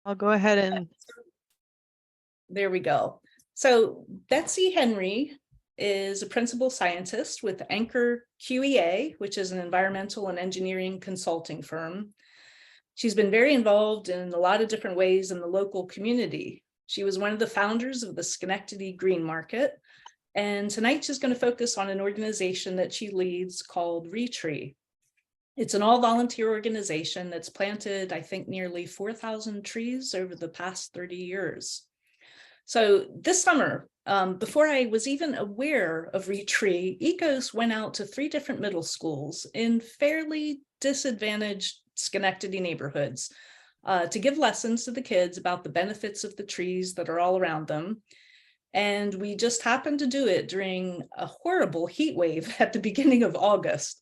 I'll go ahead and There we go. So Betsy Henry is a principal scientist with Anchor QEA, which is an environmental and engineering consulting firm. She's been very involved in a lot of different ways in the local community. She was one of the founders of the Schenectady Greenmarket. And tonight she's going to focus on an organization that she leads called ReTree. It's an all-volunteer organization that's planted, I think, nearly 4,000 trees over the past 30 years. So this summer, before I was even aware of ReTree, ECOS went out to 3 different middle schools in fairly disadvantaged Schenectady neighborhoods to give lessons to the kids about the benefits of the trees that are all around them. And we just happened to do it during a horrible heat wave at the beginning of August.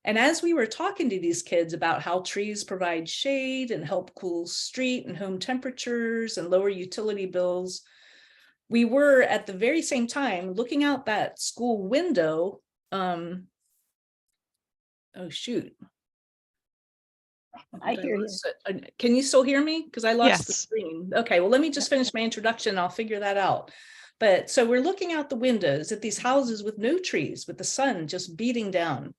And as we were talking to these kids about how trees provide shade and help cool street and home temperatures and lower utility bills, we were at the very same time looking out that school window. Oh, shoot. I hear you. Can you still hear me? Because I lost the Yes. screen. Okay, well, let me just finish my introduction. I'll figure that out. But so we're looking out the windows at these houses with no trees, with the sun just beating down.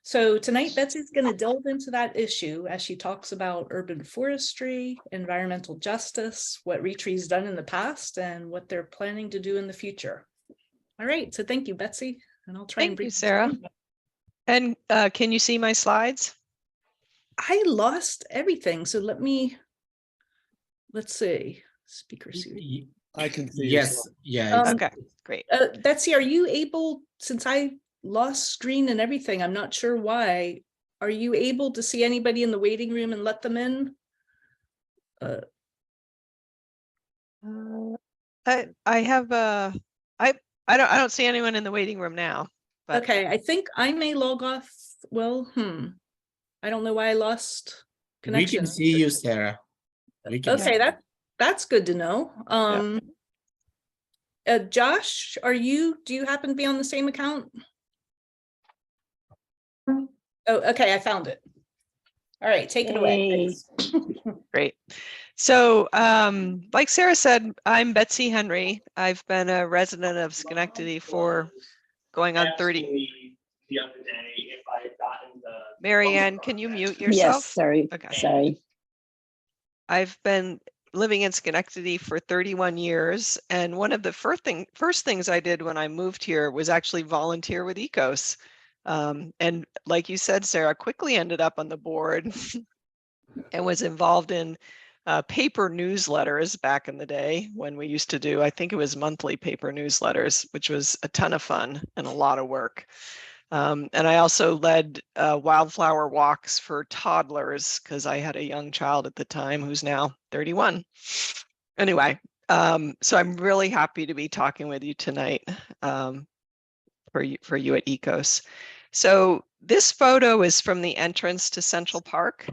So tonight, Betsy's going to delve into that issue as she talks about urban forestry, environmental justice, what ReTree's done in the past, and what they're planning to do in the future. All right, so thank you, Betsy, and I'll try and thank bring you, Sarah. And can you see my slides? I lost everything, so let's see, speaker series. I can see. Yes, yeah. Okay, great. Betsy, are you able, since I lost screen and everything, I'm not sure why, are you able to see anybody in the waiting room and let them in? I have I don't see anyone in the waiting room now. But Okay, I think I may log off. Well, I don't know why I lost We connection. can see you, Sarah. We can Okay, that's good to know. Josh, do you happen to be on the same account? Oh, okay, I found it. All right, take it away. great. So like Sarah said, I'm Betsy Henry. I've been a resident of Schenectady for going on 30. The other day, if I had gotten the Marianne, can you mute yourself? Yes, sorry. Okay. Sorry. I've been living in Schenectady for 31 years. And one of the first things I did when I moved here was actually volunteer with ECOS. And like you said, Sarah, quickly ended up on the board and was involved in paper newsletters back in the day when we used to do, I think it was monthly paper newsletters, which was a ton of fun and a lot of work. And I also led wildflower walks for toddlers because I had a young child at the time who's now 31. Anyway, so I'm really happy to be talking with you tonight for you at ECOS. So this photo is from the entrance to Central Park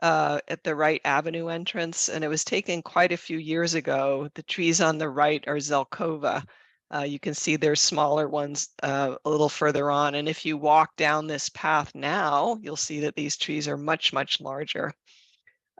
at the Wright Avenue entrance, and it was taken quite a few years ago. The trees on the right are Zelkova. You can see there's smaller ones a little further on. And if you walk down this path now, you'll see that these trees are much, much larger.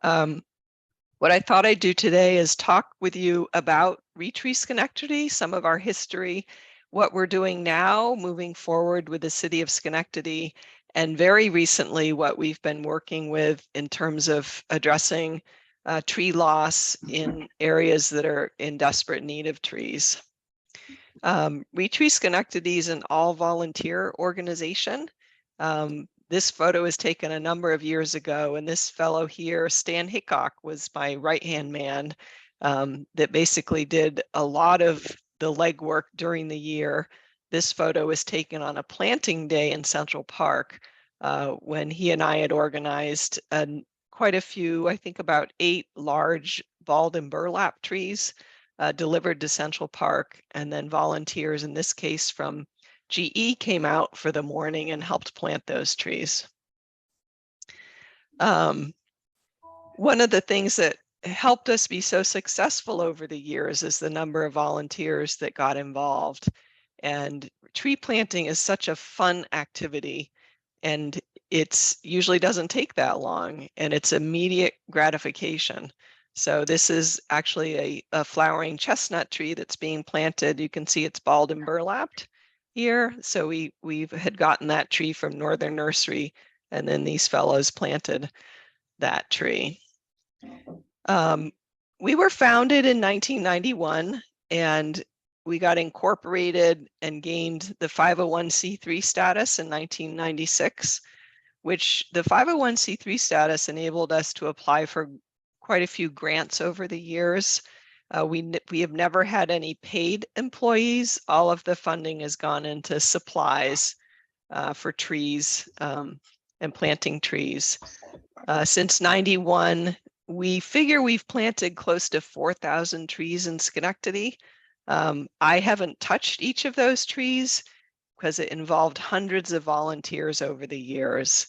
What I thought I'd do today is talk with you about ReTree Schenectady, some of our history, what we're doing now, moving forward with the city of Schenectady, and very recently what we've been working with in terms of addressing tree loss in areas that are in desperate need of trees. ReTree Schenectady is an all-volunteer organization. This photo was taken a number of years ago, and this fellow here, Stan Hickok, was my right-hand man that basically did a lot of the legwork during the year. This photo was taken on a planting day in Central Park when he and I had organized quite a few, I think about 8 large bald and burlap trees delivered to Central Park, and then volunteers, in this case from GE, came out for the morning and helped plant those trees. One of the things that helped us be so successful over the years is the number of volunteers that got involved. And tree planting is such a fun activity, and it's usually doesn't take that long, and it's immediate gratification. So this is actually a flowering chestnut tree that's being planted. You can see it's balled and burlapped here. So we had gotten that tree from Northern Nursery, and then these fellows planted that tree. We were founded in 1991, and we got incorporated and gained the 501c3 status in 1996, which the 501c3 status enabled us to apply for quite a few grants over the years. We have never had any paid employees. All of the funding has gone into supplies for trees and planting trees. Since 91, we figure we've planted close to 4,000 trees in Schenectady. I haven't touched each of those trees because it involved hundreds of volunteers over the years.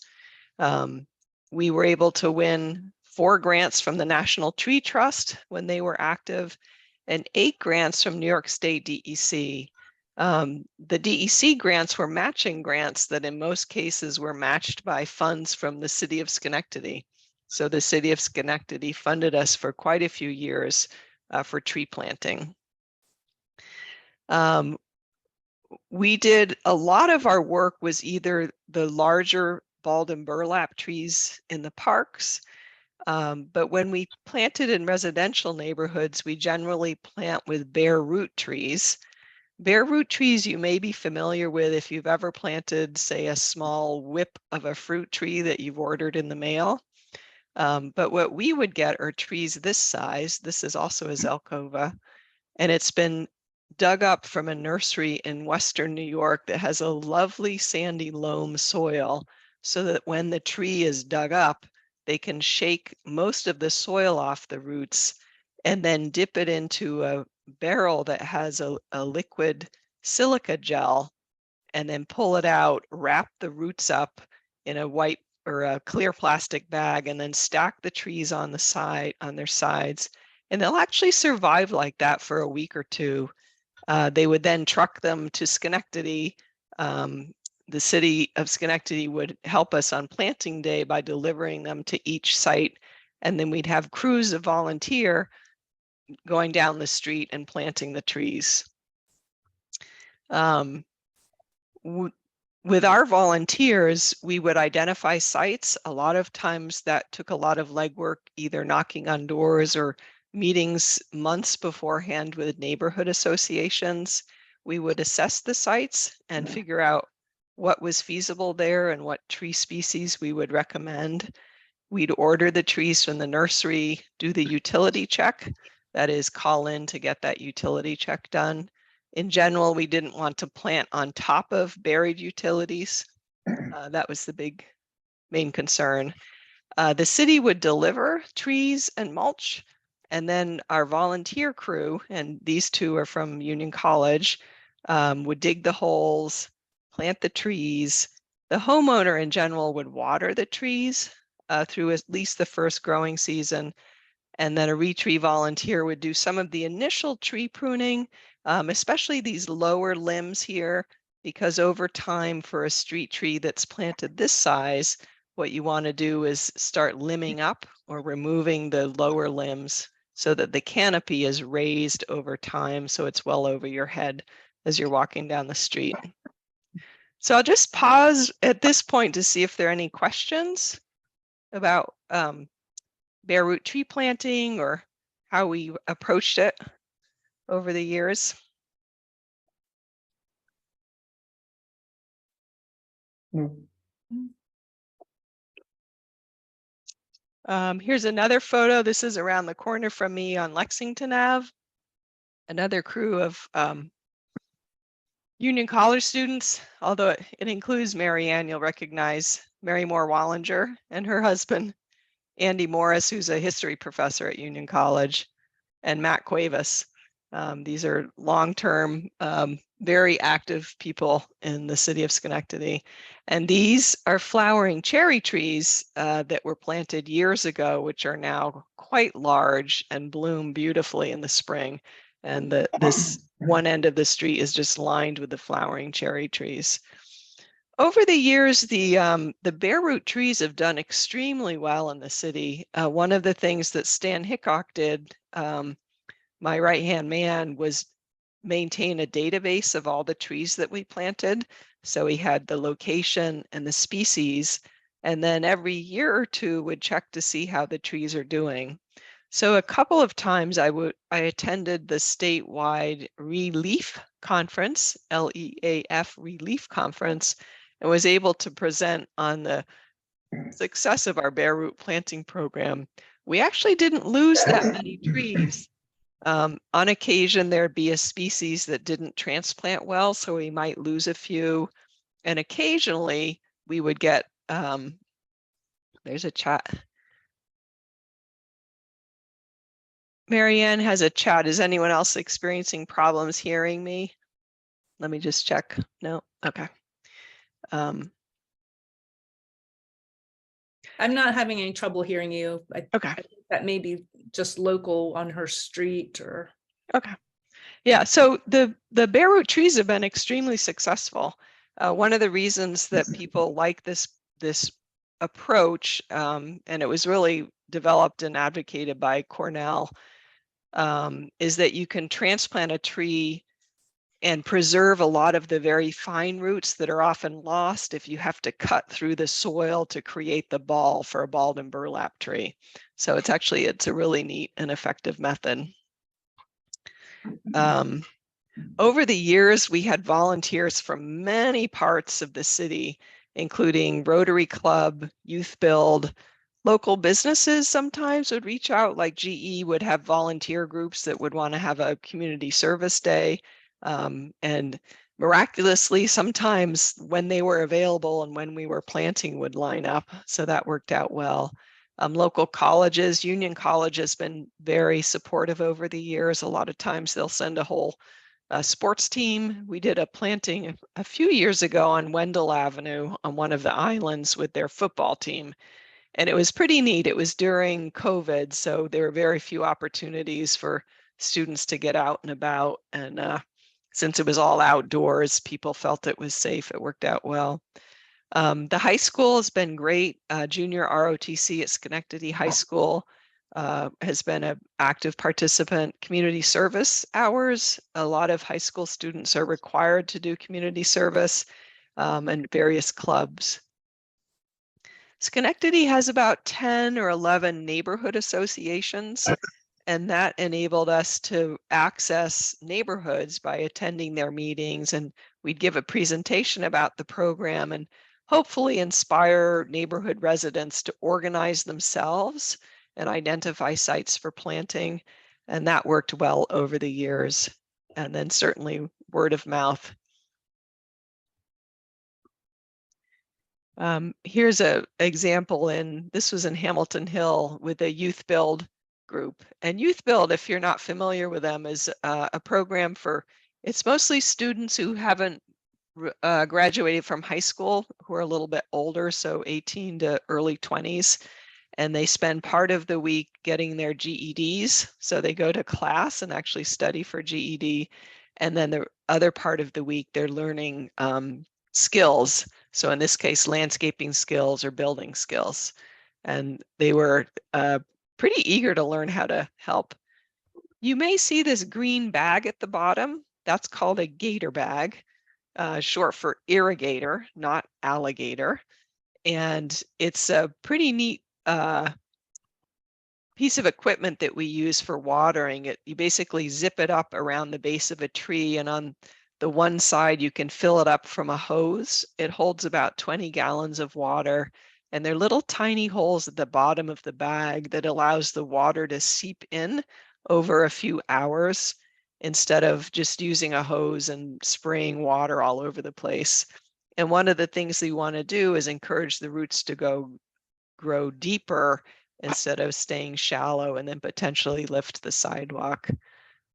We were able to win 4 grants from the National Tree Trust when they were active, and 8 grants from New York State DEC. The DEC grants were matching grants that in most cases were matched by funds from the city of Schenectady. So the city of Schenectady funded us for quite a few years for tree planting. We did a lot of our work was either the larger balled and burlap trees in the parks, but when we planted in residential neighborhoods, we generally plant with bare root trees. Bare root trees you may be familiar with if you've ever planted, say, a small whip of a fruit tree that you've ordered in the mail. But what we would get are trees this size. This is also a Zelkova, and it's been dug up from a nursery in Western New York that has a lovely sandy loam soil, so that when the tree is dug up, they can shake most of the soil off the roots and then dip it into a barrel that has a liquid silica gel, and then pull it out, wrap the roots up in a white or a clear plastic bag, and then stack the trees on the side, on their sides. And they'll actually survive like that for a week or two. They would then truck them to Schenectady. The city of Schenectady would help us on planting day by delivering them to each site. And then we'd have crews of volunteer going down the street and planting the trees. With our volunteers, we would identify sites. A lot of times that took a lot of legwork, either knocking on doors or meetings months beforehand with neighborhood associations. We would assess the sites and figure out what was feasible there and what tree species we would recommend. We'd order the trees from the nursery, do the utility check, that is, call in to get that utility check done. In general, we didn't want to plant on top of buried utilities. That was the main concern. The city would deliver trees and mulch, and then our volunteer crew, and these two are from Union College, would dig the holes, plant the trees. The homeowner in general would water the trees through at least the first growing season. And then a ReTree volunteer would do some of the initial tree pruning, especially these lower limbs here, because over time for a street tree that's planted this size, what you want to do is start limbing up or removing the lower limbs so that the canopy is raised over time, so it's well over your head as you're walking down the street. So I'll just pause at this point to see if there are any questions about bare root tree planting or how we approached it over the years. Here's another photo. This is around the corner from me on Lexington Ave. Another crew of Union College students, although it includes Mary Ann, you'll recognize Mary Moore Wallinger and her husband, Andy Morris, who's a history professor at Union College, and Matt Cuevas. These are long-term, very active people in the city of Schenectady. And these are flowering cherry trees that were planted years ago, which are now quite large and bloom beautifully in the spring. And this one end of the street is just lined with the flowering cherry trees. Over the years, the bare root trees have done extremely well in the city. One of the things that Stan Hickok did, my right-hand man, was maintain a database of all the trees that we planted. So he had the location and the species, and then every year or two would check to see how the trees are doing. So a couple of times I attended the statewide ReLeaf conference, LEAF ReLeaf conference, and was able to present on the success of our bare root planting program. We actually didn't lose that many trees. On occasion, there'd be a species that didn't transplant well, so we might lose a few. And occasionally we would get, there's a chat. Marianne has a chat. Is anyone else experiencing problems hearing me? Let me just check. No, okay. I'm not having any trouble hearing you. Okay. I think that may be just local on her street or. Okay. Yeah, so the bare root trees have been extremely successful. One of the reasons that people like this approach, and it was really developed and advocated by Cornell, is that you can transplant a tree and preserve a lot of the very fine roots that are often lost if you have to cut through the soil to create the ball for a balled and burlap tree. So it's a really neat and effective method. Over the years, we had volunteers from many parts of the city, including Rotary Club, Youth Build. Local businesses sometimes would reach out, like GE would have volunteer groups that would want to have a community service day. And miraculously, sometimes when they were available and when we were planting would line up. So that worked out well. Local colleges, Union College has been very supportive over the years. A lot of times they'll send a whole sports team. We did a planting a few years ago on Wendell Avenue on one of the islands with their football team. And it was pretty neat. It was during COVID, so there were very few opportunities for students to get out and about. And since it was all outdoors, people felt it was safe. It worked out well. The high school has been great. Junior ROTC at Schenectady High School has been an active participant. Community service hours. A lot of high school students are required to do community service and various clubs. Schenectady has about 10 or 11 neighborhood associations, and that enabled us to access neighborhoods by attending their meetings, and we'd give a presentation about the program and hopefully inspire neighborhood residents to organize themselves and identify sites for planting, and that worked well over the years. And then certainly word of mouth. Here's an example this was in Hamilton Hill with a Youth Build group. And Youth Build, if you're not familiar with them, is a program it's mostly students who haven't graduated from high school, who are a little bit older, so 18 to early 20s. And they spend part of the week getting their GEDs. So they go to class and actually study for GED. And then the other part of the week, they're learning skills. So in this case, landscaping skills or building skills. And they were pretty eager to learn how to help. You may see this green bag at the bottom. That's called a gator bag, short for irrigator, not alligator. And it's a pretty neat piece of equipment that we use for watering it. You basically zip it up around the base of a tree, and on the one side you can fill it up from a hose. It holds about 20 gallons of water, and there are little tiny holes at the bottom of the bag that allows the water to seep in over a few hours instead of just using a hose and spraying water all over the place. And one of the things we want to do is encourage the roots to grow deeper instead of staying shallow and then potentially lift the sidewalk.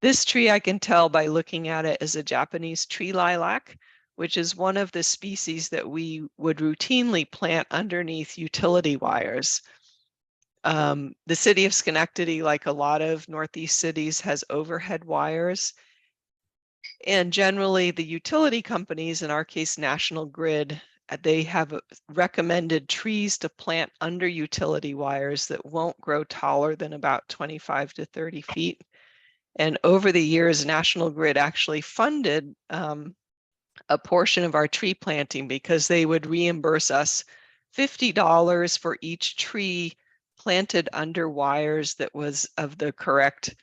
This tree I can tell by looking at it as a Japanese tree lilac, which is one of the species that we would routinely plant underneath utility wires. The city of Schenectady, like a lot of Northeast cities, has overhead wires. And generally the utility companies, in our case National Grid, they have recommended trees to plant under utility wires that won't grow taller than about 25 to 30 feet. And over the years, National Grid actually funded a portion of our tree planting because they would reimburse us $50 for each tree planted under wires that was of the correct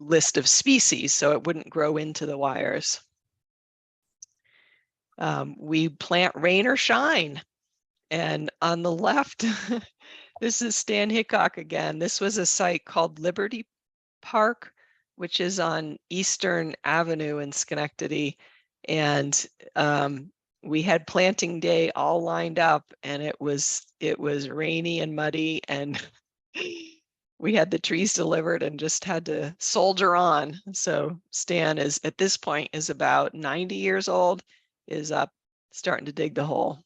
list of species, so it wouldn't grow into the wires. We plant rain or shine. And on the left, this is Stan Hickok again. This was a site called Liberty Park, which is on Eastern Avenue in Schenectady. And we had planting day all lined up, and it was rainy and muddy, and we had the trees delivered and just had to soldier on. So Stan is at this point is about 90 years old, is up starting to dig the hole.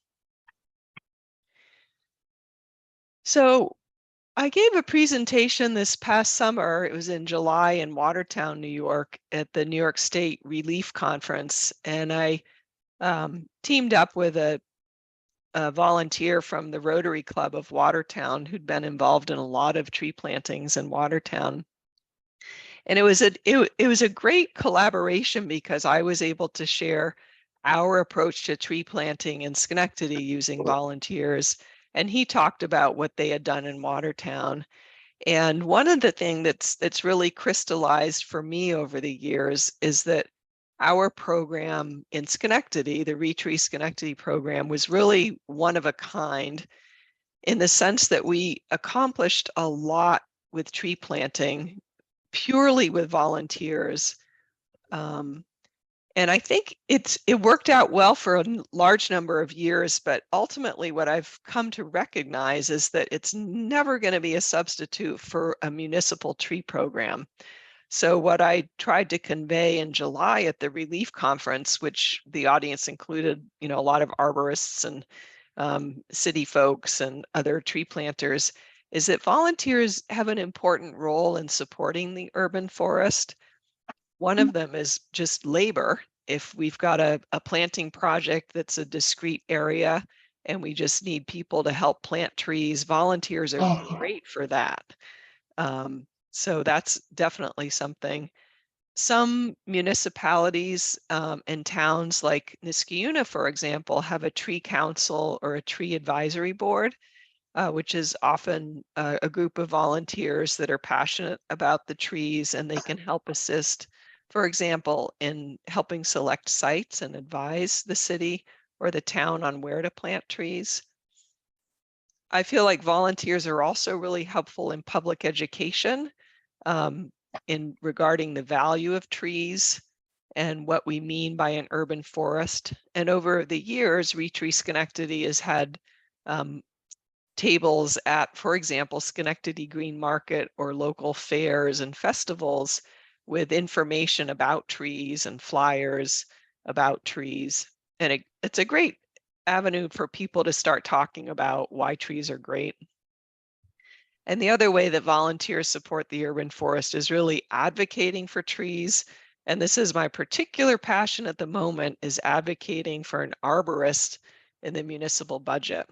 So I gave a presentation this past summer. It was in July in Watertown, New York, at the New York State Relief Conference. And I teamed up with a volunteer from the Rotary Club of Watertown who'd been involved in a lot of tree plantings in Watertown. And it was a great collaboration because I was able to share our approach to tree planting in Schenectady using volunteers. And he talked about what they had done in Watertown. And one of the things that's really crystallized for me over the years is that our program in Schenectady, the ReTree Schenectady program, was really one of a kind in the sense that we accomplished a lot with tree planting purely with volunteers. And I think it worked out well for a large number of years, but ultimately what I've come to recognize is that it's never going to be a substitute for a municipal tree program. So what I tried to convey in July at the Relief Conference, which the audience included, a lot of arborists and city folks and other tree planters, is that volunteers have an important role in supporting the urban forest. One of them is just labor. If we've got a planting project that's a discrete area and we just need people to help plant trees, volunteers are great for that. So that's definitely something. Some municipalities and towns like Niskayuna, for example, have a tree council or a tree advisory board, which is often a group of volunteers that are passionate about the trees, and they can help assist, for example, in helping select sites and advise the city or the town on where to plant trees. I feel like volunteers are also really helpful in public education in regarding the value of trees and what we mean by an urban forest. And over the years, ReTree Schenectady has had tables at, for example, Schenectady Greenmarket or local fairs and festivals with information about trees and flyers about trees. And it's a great avenue for people to start talking about why trees are great. And the other way that volunteers support the urban forest is really advocating for trees. And this is my particular passion at the moment, is advocating for an arborist in the municipal budget.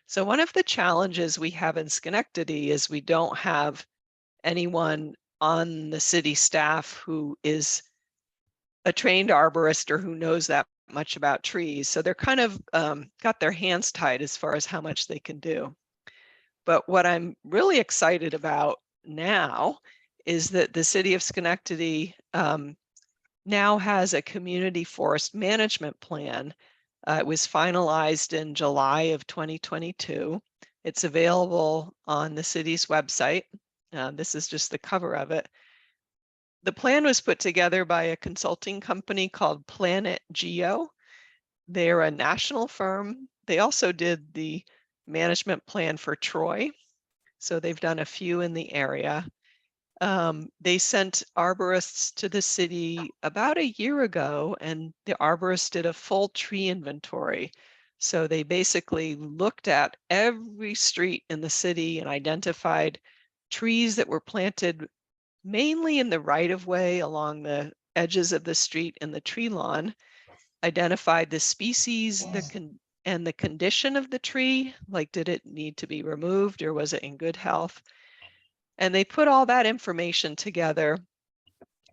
So one of the challenges we have in Schenectady is we don't have anyone on the city staff who is a trained arborist or who knows that much about trees. So they're kind of got their hands tied as far as how much they can do. But what I'm really excited about now is that the city of Schenectady now has a community forest management plan. It was finalized in July of 2022. It's available on the city's website. This is just the cover of it. The plan was put together by a consulting company called Planet Geo. They're a national firm. They also did the management plan for Troy. So they've done a few in the area. They sent arborists to the city about a year ago, and the arborists did a full tree inventory. So they basically looked at every street in the city and identified trees that were planted mainly in the right-of-way along the edges of the street and the tree lawn, identified the species that can and the condition of the tree, like did it need to be removed or was it in good health? And they put all that information together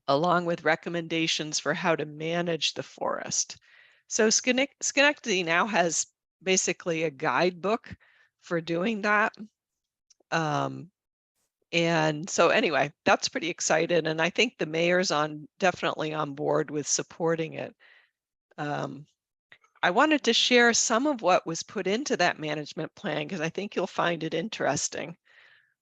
along with recommendations for how to manage the forest. So Schenectady now has basically a guidebook for doing that. And so anyway, that's pretty excited. And I think the mayor's definitely on board with supporting it. I wanted to share some of what was put into that management plan because I think you'll find it interesting.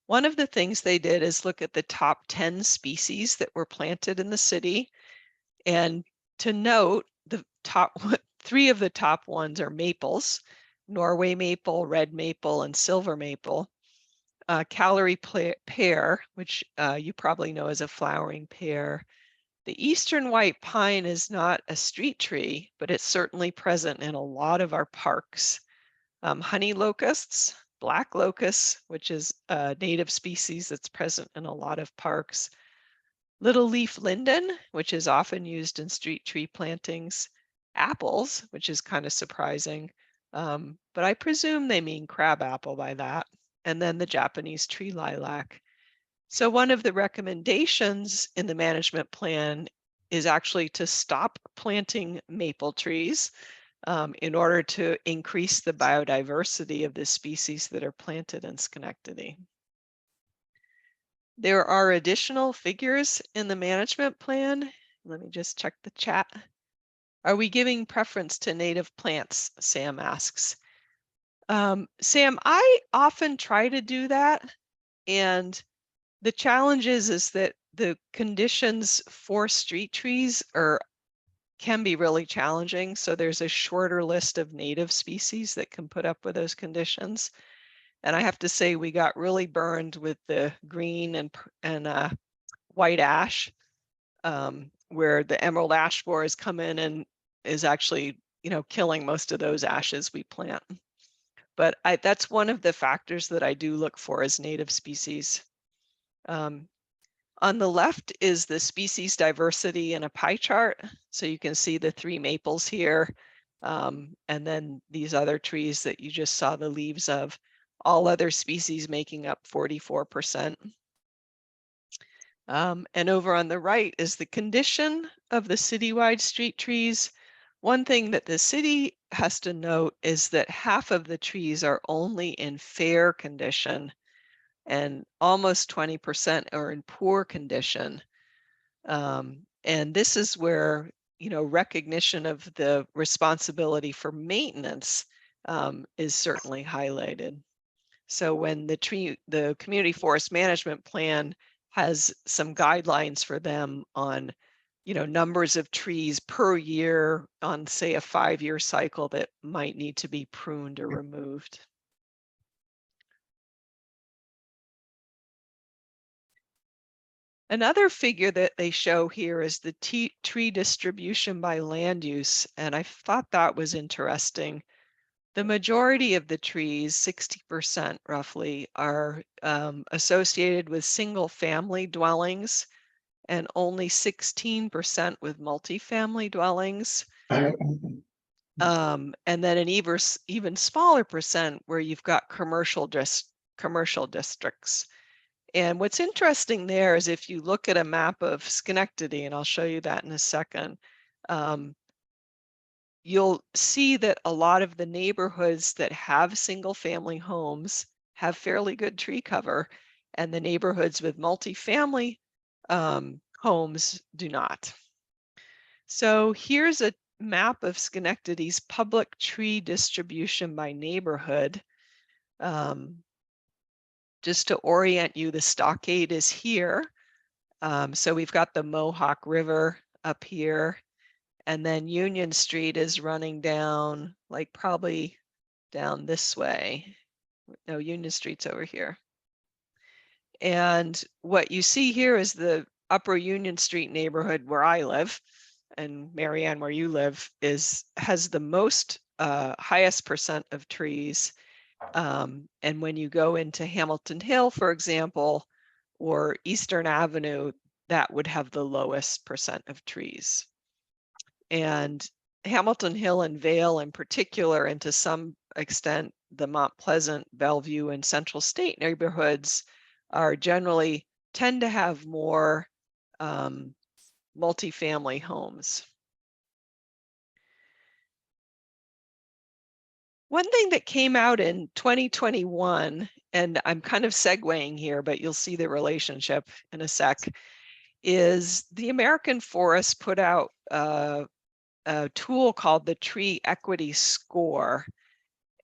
One of the things they did is look at the top 10 species that were planted in the city. And to note, the top 3 of the top ones are maples, Norway maple, red maple, and silver maple. Calorie pear, which you probably know as a flowering pear. The eastern white pine is not a street tree, but it's certainly present in a lot of our parks. Honey locusts, black locust, which is a native species that's present in a lot of parks. Little leaf linden, which is often used in street tree plantings. Apples, which is kind of surprising, but I presume they mean crabapple by that. And then the Japanese tree lilac. So one of the recommendations in the management plan is actually to stop planting maple trees in order to increase the biodiversity of the species that are planted in Schenectady. There are additional figures in the management plan. Let me just check the chat. Are we giving preference to native plants? Sam asks. Sam, I often try to do that. And the challenge is that the conditions for street trees can be really challenging. So there's a shorter list of native species that can put up with those conditions. And I have to say, we got really burned with the green and white ash, where the emerald ash borers come in and is actually, killing most of those ashes we plant. But that's one of the factors that I do look for as native species. On the left is the species diversity in a pie chart. So you can see the 3 maples here, and then these other trees that you just saw the leaves of, all other species making up 44%. And over on the right is the condition of the citywide street trees. One thing that the city has to note is that half of the trees are only in fair condition and almost 20% are in poor condition. And this is where, recognition of the responsibility for maintenance is certainly highlighted. So when the community forest management plan has some guidelines for them on, numbers of trees per year on, say, a 5-year cycle that might need to be pruned or removed. Another figure that they show here is the tree distribution by land use, and I thought that was interesting. The majority of the trees, 60% roughly, are associated with single-family dwellings and only 16% with multifamily dwellings. And then an even smaller percent where you've got commercial districts. And what's interesting there is if you look at a map of Schenectady, and I'll show you that in a second, you'll see that a lot of the neighborhoods that have single-family homes have fairly good tree cover, and the neighborhoods with multifamily homes do not. So here's a map of Schenectady's public tree distribution by neighborhood. Just to orient you, the stockade is here. So we've got the Mohawk River up here. And then Union Street is running down, like probably down this way. No, Union Street's over here. And what you see here is the Upper Union Street neighborhood where I live, and Marianne, where you live, has the most highest percent of trees. And when you go into Hamilton Hill, for example, or Eastern Avenue, that would have the lowest percent of trees. And Hamilton Hill and Vale in particular, and to some extent, the Mount Pleasant, Bellevue, and Central State neighborhoods are generally tend to have more multifamily homes. One thing that came out in 2021, and I'm kind of segueing here, but you'll see the relationship in a sec, is the American Forest put out a tool called the Tree Equity Score.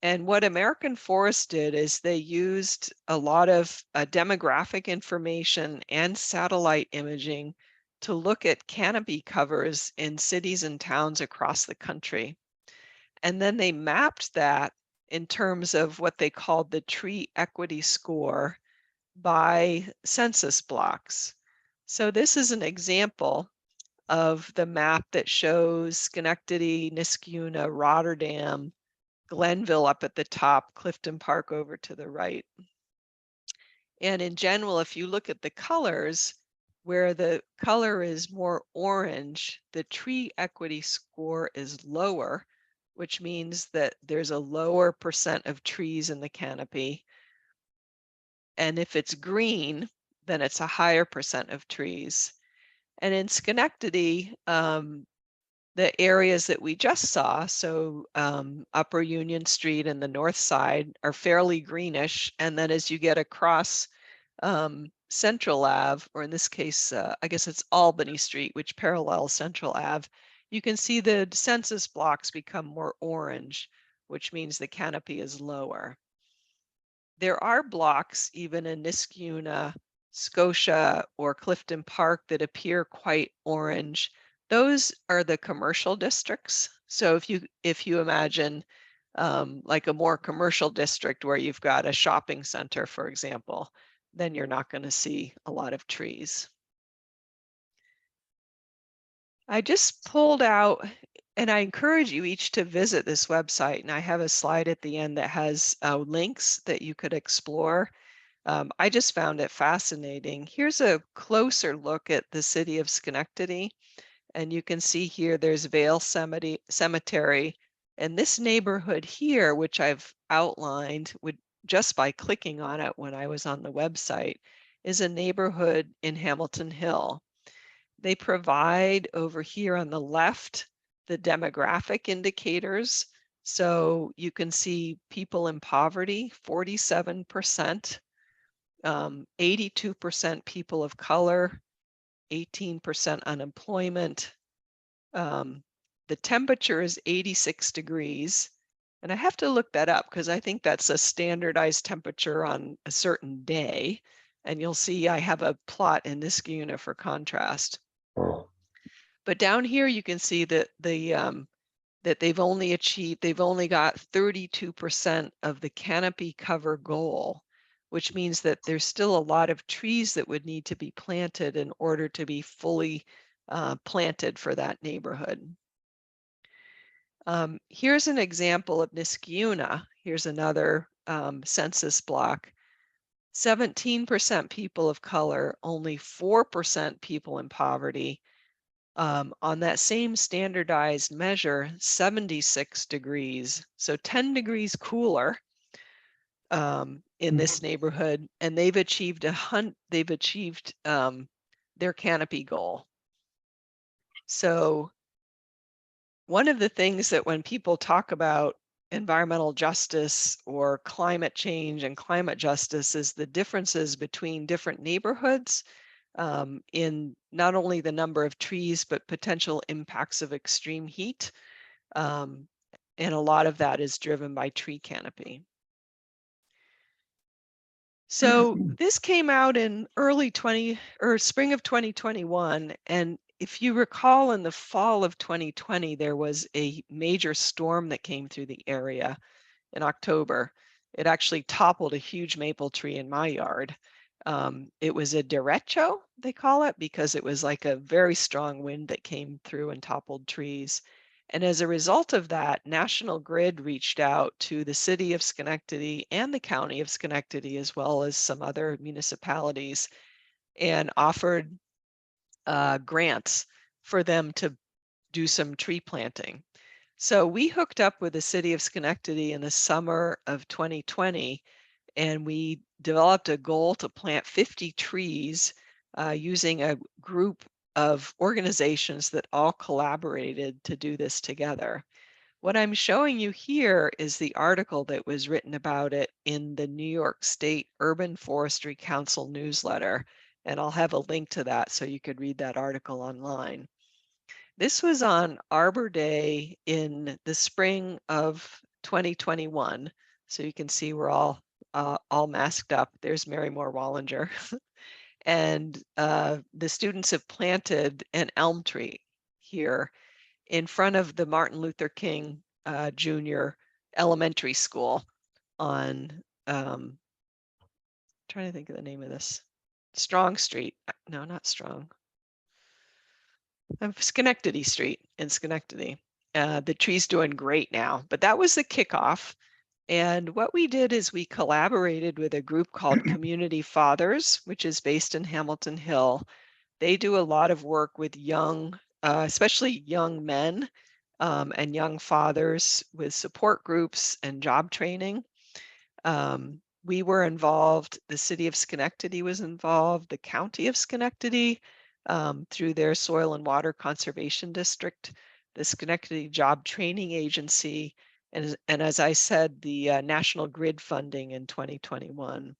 And what American Forest did is they used a lot of demographic information and satellite imaging to look at canopy covers in cities and towns across the country. And then they mapped that in terms of what they called the Tree Equity Score by census blocks. So this is an example of the map that shows Schenectady, Niskayuna, Rotterdam, Glenville up at the top, Clifton Park over to the right. And in general, if you look at the colors, where the color is more orange, the tree equity score is lower, which means that there's a lower percent of trees in the canopy. And if it's green, then it's a higher percent of trees. And in Schenectady, the areas that we just saw, so Upper Union Street and the north side, are fairly greenish. And then as you get across Central Ave, or in this case, I guess it's Albany Street, which parallels Central Ave, you can see the census blocks become more orange, which means the canopy is lower. There are blocks even in Niskayuna, Scotia, or Clifton Park that appear quite orange. Those are the commercial districts. So if you imagine like a more commercial district where you've got a shopping center, for example, then you're not going to see a lot of trees. I just pulled out, and I encourage you each to visit this website, and I have a slide at the end that has links that you could explore. I just found it fascinating. Here's a closer look at the city of Schenectady, and you can see here there's Vale Cemetery, and this neighborhood here, which I've outlined just by clicking on it when I was on the website, is a neighborhood in Hamilton Hill. They provide over here on the left the demographic indicators. So you can see people in poverty, 47%, 82% people of color, 18% unemployment. The temperature is 86 degrees. And I have to look that up because I think that's a standardized temperature on a certain day. And you'll see I have a plot in this unit for contrast. But down here you can see that that they've only got 32% of the canopy cover goal, which means that there's still a lot of trees that would need to be planted in order to be fully planted for that neighborhood. Here's an example of Niskayuna. Here's another census block. 17% people of color, only 4% people in poverty. On that same standardized measure, 76 degrees, so 10 degrees cooler in this neighborhood, and they've achieved their canopy goal. So one of the things that when people talk about environmental justice or climate change and climate justice is the differences between different neighborhoods in not only the number of trees, but potential impacts of extreme heat. And a lot of that is driven by tree canopy. So this came out in spring of 2021. And if you recall, in the fall of 2020, there was a major storm that came through the area in October. It actually toppled a huge maple tree in my yard. It was a derecho, they call it, because it was like a very strong wind that came through and toppled trees. And as a result of that, National Grid reached out to the city of Schenectady and the county of Schenectady, as well as some other municipalities, and offered grants for them to do some tree planting. So we hooked up with the city of Schenectady in the summer of 2020, and we developed a goal to plant 50 trees using a group of organizations that all collaborated to do this together. What I'm showing you here is the article that was written about it in the New York State Urban Forestry Council newsletter, and I'll have a link to that so you could read that article online. This was on Arbor Day in the spring of 2021. So you can see we're all masked up. There's Mary Moore Wallinger. And the students have planted an elm tree here in front of the Martin Luther King Jr. Elementary School on, trying to think of the name of this, Strong Street. No, not Strong. Schenectady Street in Schenectady. The tree's doing great now, but that was the kickoff. And what we did is we collaborated with a group called Community Fathers, which is based in Hamilton Hill. They do a lot of work with young, especially young men and young fathers with support groups and job training. We were involved, the city of Schenectady was involved, the county of Schenectady through their Soil and Water Conservation District, the Schenectady Job Training Agency, and as I said, the National Grid funding in 2021.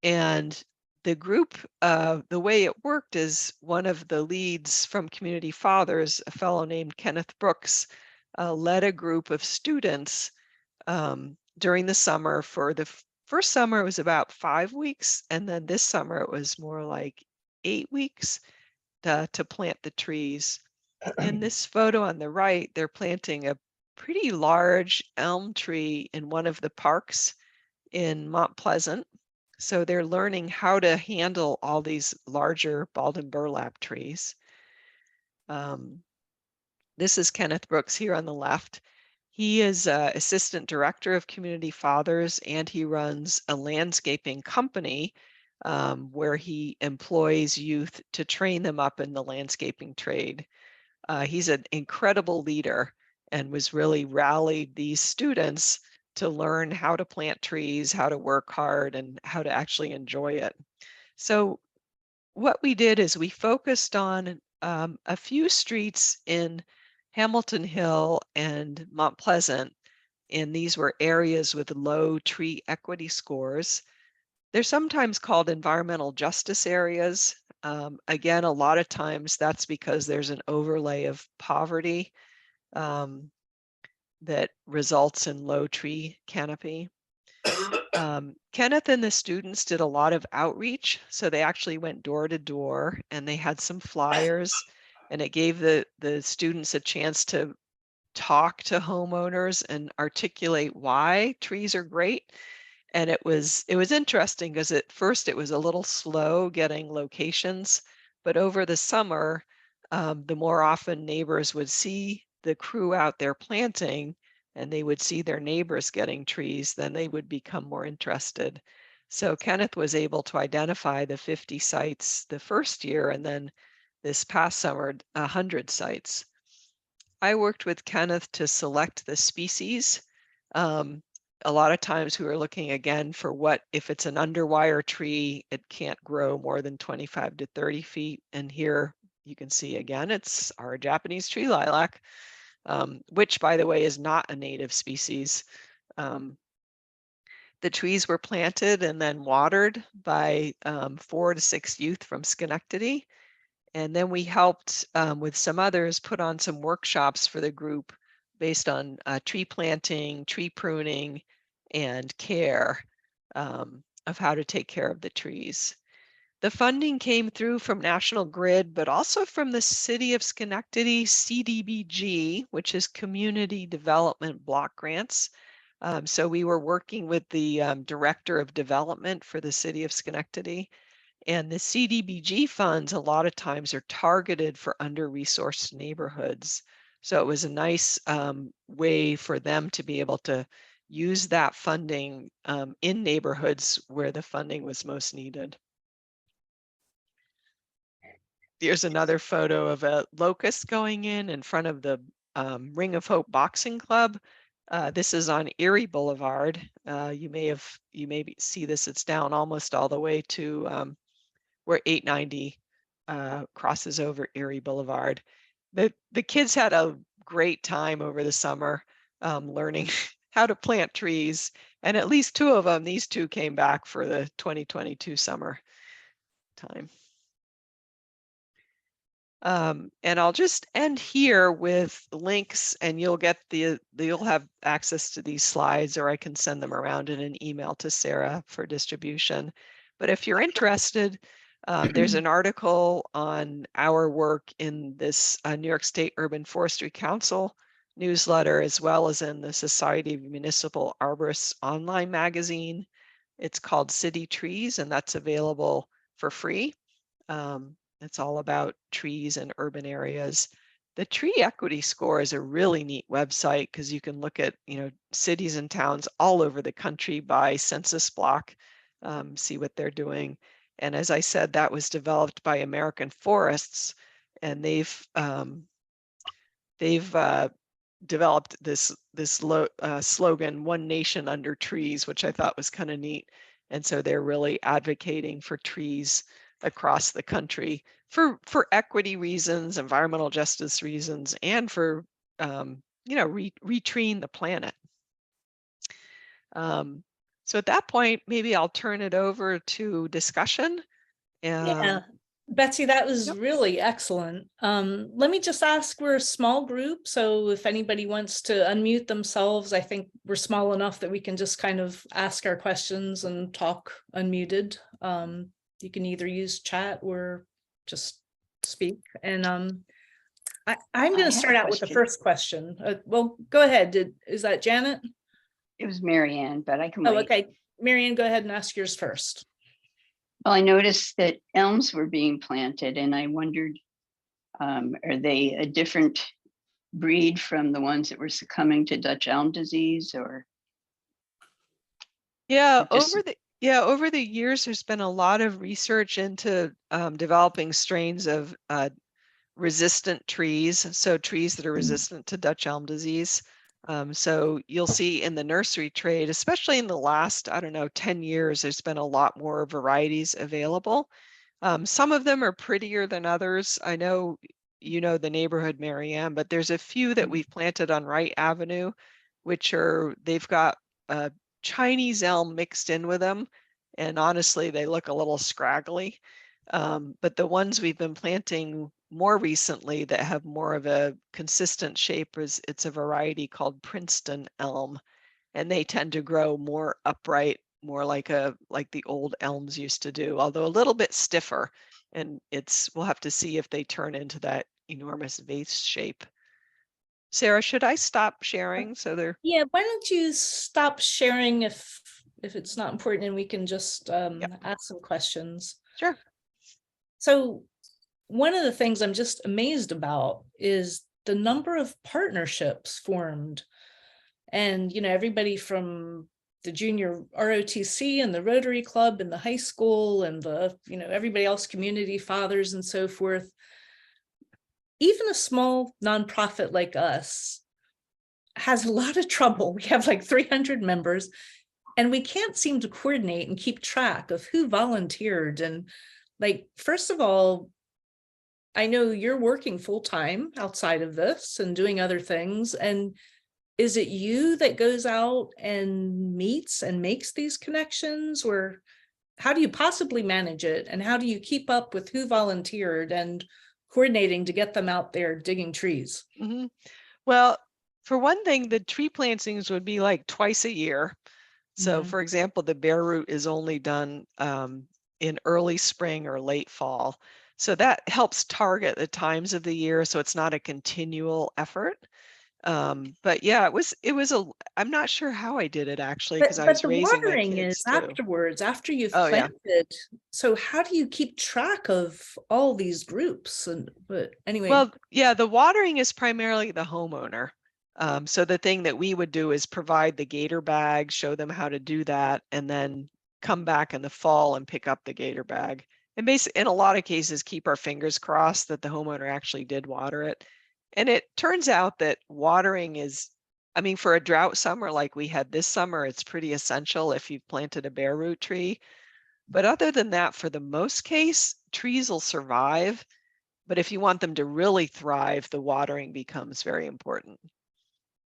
And the group, the way it worked is one of the leads from Community Fathers, a fellow named Kenneth Brooks, led a group of students during the summer. For the first summer, it was about 5 weeks. And then this summer, it was more like 8 weeks to plant the trees. In this photo on the right, they're planting a pretty large elm tree in one of the parks in Mount Pleasant. So they're learning how to handle all these larger bald and burlap trees. This is Kenneth Brooks here on the left. He is assistant director of Community Fathers, and he runs a landscaping company where he employs youth to train them up in the landscaping trade. He's an incredible leader and was really rallied these students to learn how to plant trees, how to work hard, and how to actually enjoy it. So what we did is we focused on a few streets in Hamilton Hill and Mount Pleasant, and these were areas with low tree equity scores. They're sometimes called environmental justice areas. Again, a lot of times that's because there's an overlay of poverty that results in low tree canopy. Kenneth and the students did a lot of outreach. So they actually went door to door and they had some flyers, and it gave the students a chance to talk to homeowners and articulate why trees are great. And it was interesting because at first it was a little slow getting locations, but over the summer, the more often neighbors would see the crew out there planting and they would see their neighbors getting trees, then they would become more interested. So Kenneth was able to identify the 50 sites the first year, and then this past summer, 100 sites. I worked with Kenneth to select the species. A lot of times we were looking again for what, if it's an underwire tree, it can't grow more than 25 to 30 feet. And here you can see again, it's our Japanese tree lilac, which by the way is not a native species. The trees were planted and then watered by 4 to 6 youth from Schenectady. And then we helped with some others put on some workshops for the group based on tree planting, tree pruning, and care of how to take care of the trees. The funding came through from National Grid, but also from the City of Schenectady CDBG, which is Community Development Block Grants. So we were working with the Director of Development for the City of Schenectady. And the CDBG funds a lot of times are targeted for under-resourced neighborhoods. So it was a nice way for them to be able to use that funding in neighborhoods where the funding was most needed. Here's another photo of a locust going in front of the Ring of Hope Boxing Club. This is on Erie Boulevard. You may see this. It's down almost all the way to where 890 crosses over Erie Boulevard. The kids had a great time over the summer learning how to plant trees, and at least two of them, these two, came back for the 2022 summer time. And I'll just end here with links, and you'll have access to these slides, or I can send them around in an email to Sarah for distribution. But if you're interested, there's an article on our work in this New York State Urban Forestry Council newsletter, as well as in the Society of Municipal Arborists online magazine. It's called City Trees, and that's available for free. It's all about trees in urban areas. The Tree Equity Score is a really neat website because you can look at, cities and towns all over the country by census block, see what they're doing. And as I said, that was developed by American Forests, and they've developed this slogan, "One Nation Under Trees," which I thought was kind of neat. And so they're really advocating for trees across the country for equity reasons, environmental justice reasons, and for retreeing the planet. So at that point, maybe I'll turn it over to discussion. Yeah, Betsy, that was Yep. really excellent. Let me just ask, we're a small group, so if anybody wants to unmute themselves, I think we're small enough that we can just kind of ask our questions and talk unmuted. You can either use chat or just speak. And I'm going to start out with the first question. Well, go ahead. Is that Janet? It was Marianne, but I can Oh, wait. okay. Marianne, go ahead and ask yours first. Well, I noticed that elms were being planted, and I wondered, are they a different breed from the ones that were succumbing to Dutch elm disease, or? Yeah, Just- over the years, there's been a lot of research into developing strains of resistant trees, so trees that are resistant to Dutch elm disease. So you'll see in the nursery trade, especially in the last, 10 years, there's been a lot more varieties available. Some of them are prettier than others. I know the neighborhood, Marianne, but there's a few that we've planted on Wright Avenue, they've got Chinese elm mixed in with them. And honestly, they look a little scraggly. But the ones we've been planting more recently that have more of a consistent shape it's a variety called Princeton elm, and they tend to grow more upright, more like the old elms used to do, although a little bit stiffer. And we'll have to see if they turn into that enormous vase shape. Sarah, should I stop sharing Yeah, why don't you stop sharing if it's not important, and we can just ask some questions. Sure. So one of the things I'm just amazed about is the number of partnerships formed. And, everybody from the junior ROTC and the Rotary Club and the high school and the, everybody else, community fathers and so forth. Even a small nonprofit like us has a lot of trouble. We have like 300 members, and we can't seem to coordinate and keep track of who volunteered. And first of all, I know you're working full time outside of this and doing other things. And is it you that goes out and meets and makes these connections, or how do you possibly manage it? And how do you keep up with who volunteered and coordinating to get them out there digging trees? Mm-hmm. Well, for one thing, the tree plantings would be like twice a year. So for example, the bare root is only done in early spring or late fall. So that helps target the times of the year, so it's not a continual effort. But yeah, I'm not sure how I did it actually, because I was the raising my watering kids is too. afterwards, after you've Oh, yeah. planted. So how do you keep track of all these groups? But anyway. Well, yeah, the watering is primarily the homeowner. So the thing that we would do is provide the gator bag, show them how to do that, and then come back in the fall and pick up the gator bag. And basically, in a lot of cases, keep our fingers crossed that the homeowner actually did water it. And it turns out that watering is, I mean, for a drought summer like we had this summer, it's pretty essential if you've planted a bare root tree. But other than that, for the most case, trees will survive. But if you want them to really thrive, the watering becomes very important.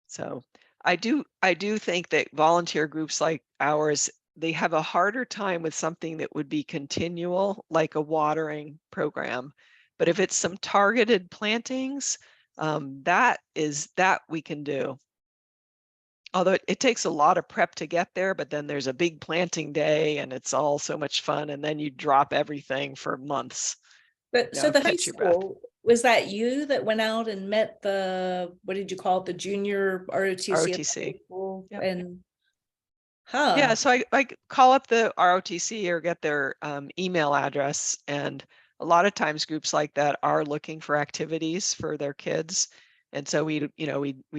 So I do think that volunteer groups like ours, they have a harder time with something that would be continual, like a watering program. But if it's some targeted plantings, that we can do. Although it takes a lot of prep to get there, but then there's a big planting day and it's all so much fun. And then you drop everything for months. But so the high catch your breath. school, was that you that went out and met the, what did you call it, the junior ROTC? at the ROTC. high school? Yep. And Yeah, so I call up the ROTC or get their email address, and a lot of times groups like that are looking for activities for their kids, and so we'd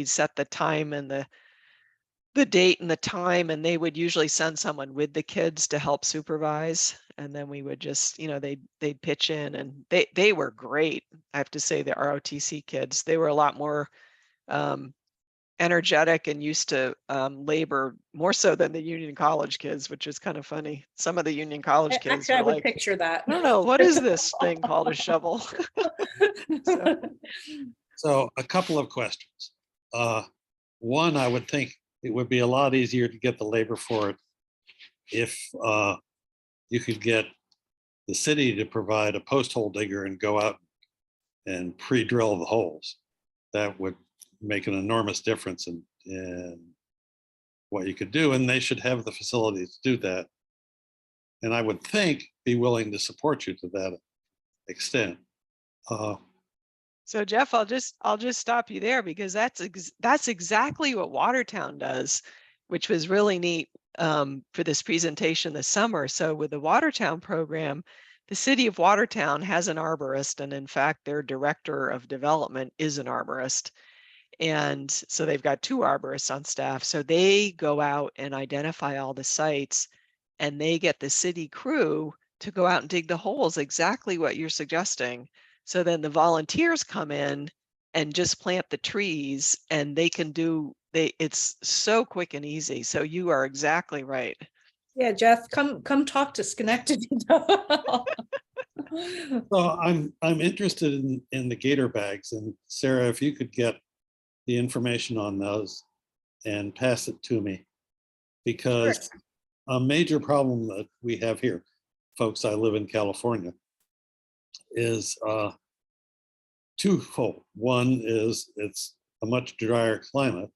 set the time and the date and the time, and they would usually send someone with the kids to help supervise, and then we would just they'd pitch in, and they were great. I have to say, the ROTC kids, they were a lot more energetic and used to labor more so than the Union College kids, which is kind of funny. Some of the Union College kids actually, I were would like, picture that. I don't know, what is this thing called a shovel? So a couple of questions. One, I would think it would be a lot easier to get the labor for it if you could get the city to provide a post hole digger and go out and pre-drill the holes. That would make an enormous difference in what you could do, and they should have the facilities to do that. And I would think be willing to support you to that extent. So Jeff, I'll just stop you there, because that's exactly what Watertown does, which was really neat for this presentation this summer. So with the Watertown program, the city of Watertown has an arborist, and in fact, their director of development is an arborist. And so they've got 2 arborists on staff. So they go out and identify all the sites, and they get the city crew to go out and dig the holes, exactly what you're suggesting. So then the volunteers come in and just plant the trees, and they can it's so quick and easy. So you are exactly right. Yeah, Jeff, come talk to Schenectady. So I'm interested in the gator bags, and Sarah, if you could get the information on those and pass it to me, because a major problem that we have here, folks, I live in California, is twofold. One is it's a much drier climate,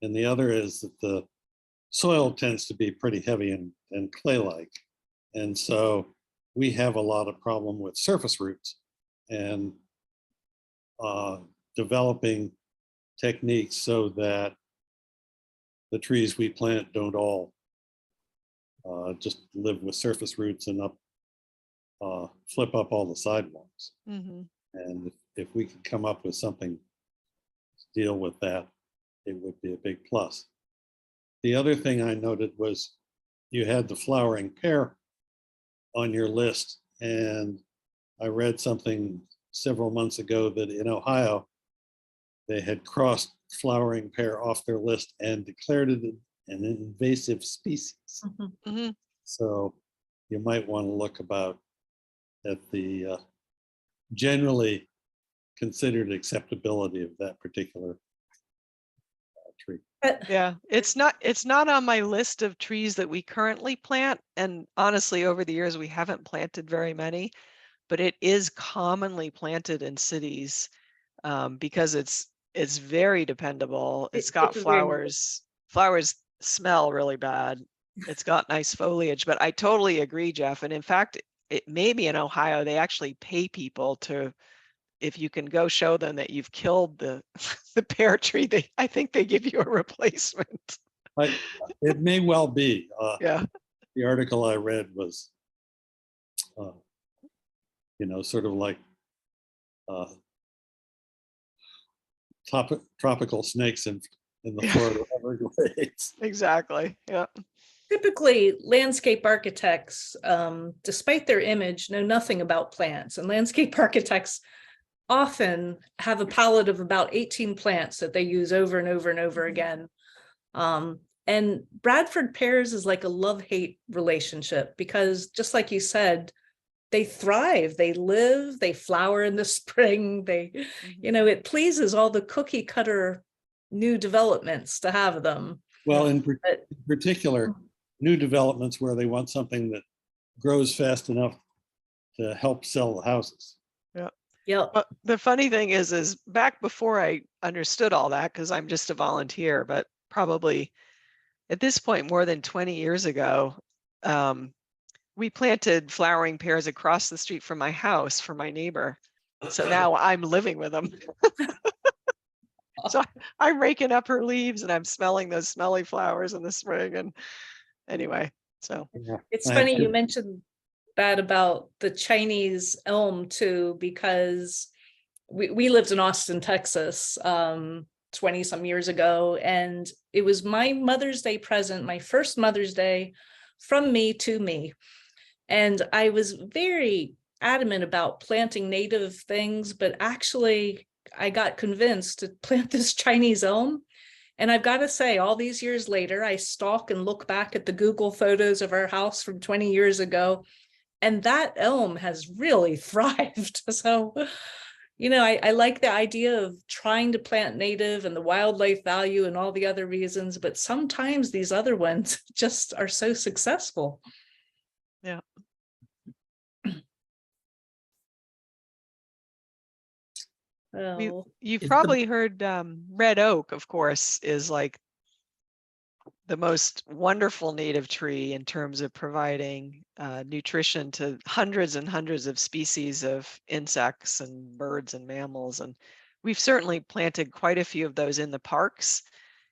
and the other is that the soil tends to be pretty heavy and clay-like. And so we have a lot of problem with surface roots, and developing techniques so that the trees we plant don't all just live with surface roots and flip up all the sidewalks. Mm-hmm. And if we could come up with something to deal with that, it would be a big plus. The other thing I noted was you had the flowering pear on your list, and I read something several months ago that in Ohio, they had crossed flowering pear off their list and declared it an invasive species. Mm-hmm. So you might want to look at the generally considered acceptability of that particular tree. Yeah, it's not on my list of trees that we currently plant. And honestly, over the years, we haven't planted very many, but it is commonly planted in cities because it's very dependable. It's got it's a very nice- flowers. Flowers smell really bad. It's got nice foliage, but I totally agree, Jeff. And in fact, it maybe in Ohio, they actually pay people if you can go show them that you've killed the pear tree, I think they give you a replacement. It may well be. Yeah. The article I read was, sort of like tropical snakes in the Florida Everglades. Exactly. Yeah. Typically, landscape architects, despite their image, know nothing about plants, and landscape architects often have a palette of about 18 plants that they use over and over and over again. And Bradford pears is like a love-hate relationship because just like you said, they thrive, they live, they flower in the spring. It pleases all the cookie cutter new developments to have them. Well, in But- particular, new developments where they want something that grows fast enough to help sell the houses. Yeah. Well, the funny thing is back before I understood all that, because I'm just a volunteer, but probably at this point, more than 20 years ago, we planted flowering pears across the street from my house for my neighbor. So now I'm living with them. So I'm raking up her leaves and I'm smelling those smelly flowers in the spring. And anyway, so. It's I have funny to- you mentioned that about the Chinese elm too, because we lived in Austin, Texas, 20 some years ago. And it was my Mother's Day present, my first Mother's Day from me to me. And I was very adamant about planting native things, but actually I got convinced to plant this Chinese elm. And I've got to say, all these years later, I stalk and look back at the Google photos of our house from 20 years ago, and that elm has really thrived. So, I like the idea of trying to plant native and the wildlife value and all the other reasons, but sometimes these other ones just are so successful. Yeah. Well, You've Is the- probably heard red oak, of course, is like the most wonderful native tree in terms of providing nutrition to hundreds and hundreds of species of insects and birds and mammals. And we've certainly planted quite a few of those in the parks.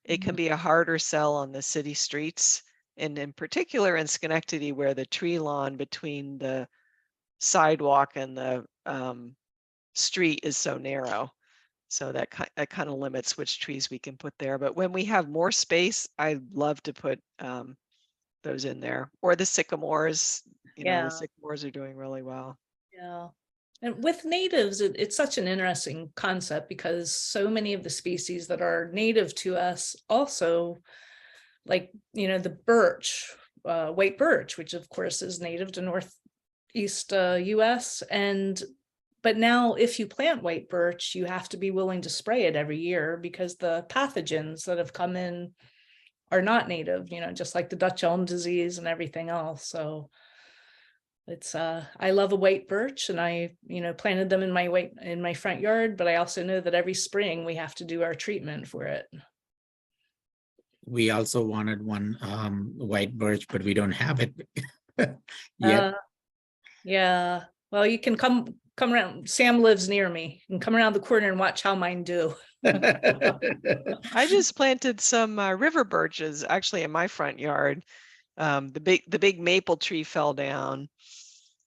It can be a harder sell on the city streets, and in particular in Schenectady, where the tree lawn between the sidewalk and the street is so narrow. So that kind of limits which trees we can put there. But when we have more space, I love to put those in there, or the sycamores. Yeah. The sycamores are doing really well. yeah. And with natives, it's such an interesting concept because so many of the species that are native to us also, like, the birch, white birch, which of course is native to Northeast US. But now if you plant white birch, you have to be willing to spray it every year because the pathogens that have come in are not native, just like the Dutch elm disease and everything else. So it's I love a white birch, and I planted them in my front yard, but I also know that every spring we have to do our treatment for it. We also wanted one white birch, but we don't have it yet. Yeah, well, you can come around. Sam lives near me. You can come around the corner and watch how mine do. I just planted some river birches actually in my front yard. The big maple tree fell down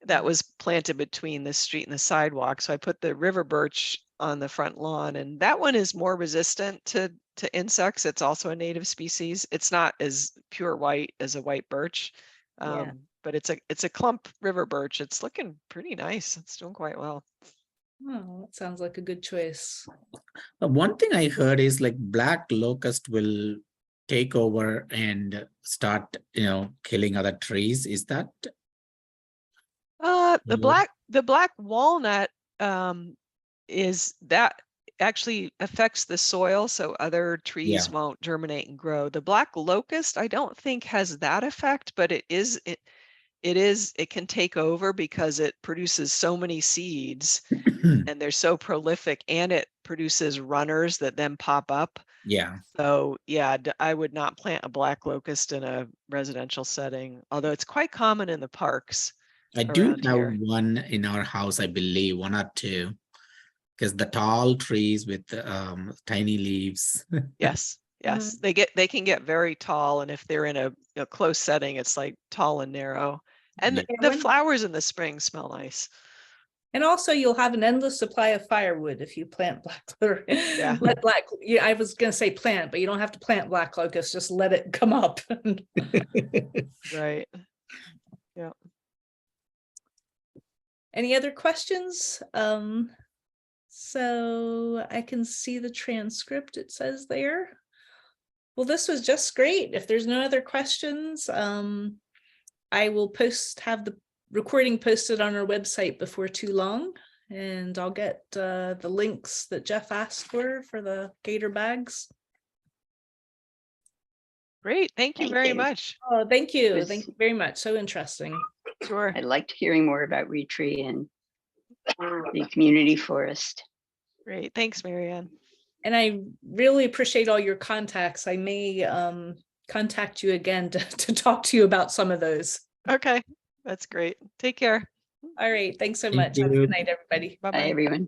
that was planted between the street and the sidewalk. So I put the river birch on the front lawn, and that one is more resistant to insects. It's also a native species. It's not as pure white as a white birch, Yeah. but it's a clump river birch. It's looking pretty nice. It's doing quite well. Oh, that sounds like a good choice. One thing I heard is like black locust will take over and start, killing other trees. Is that? The black walnut is that actually affects the soil, so other trees Yeah. won't germinate and grow. The black locust, I don't think has that effect, but it can take over because it produces so many seeds and they're so prolific, and it produces runners that then pop up. Yeah. So yeah, I would not plant a black locust in a residential setting, although it's quite common in the parks. I do around have here. one in our house, I believe, one or two, because the tall trees with tiny leaves. Yes, yes, they can get very tall, and if they're in a close setting, it's like tall and narrow. And Yeah. the flowers in the spring smell nice. And also you'll have an endless supply of firewood if you plant black. Yeah. I was going to say plant, but you don't have to plant black locust, just let it come up. Right. Yeah. Any other questions? So I can see the transcript, it says there. Well, this was just great. If there's no other questions, I will have the recording posted on our website before too long. And I'll get the links that Jeff asked for the gator bags. Great. Thank you Thank very you. much. Oh, thank you. Was- Thank you very much. So interesting. Sure. I liked hearing more about ReTree and the community forest. Great. Thanks, Marianne. And I really appreciate all your contacts. I may contact you again to talk to you about some of those. Okay. That's great. Take care. All right. Thanks so Thank much. Have a you. good night, everybody. Bye Bye, bye. everyone.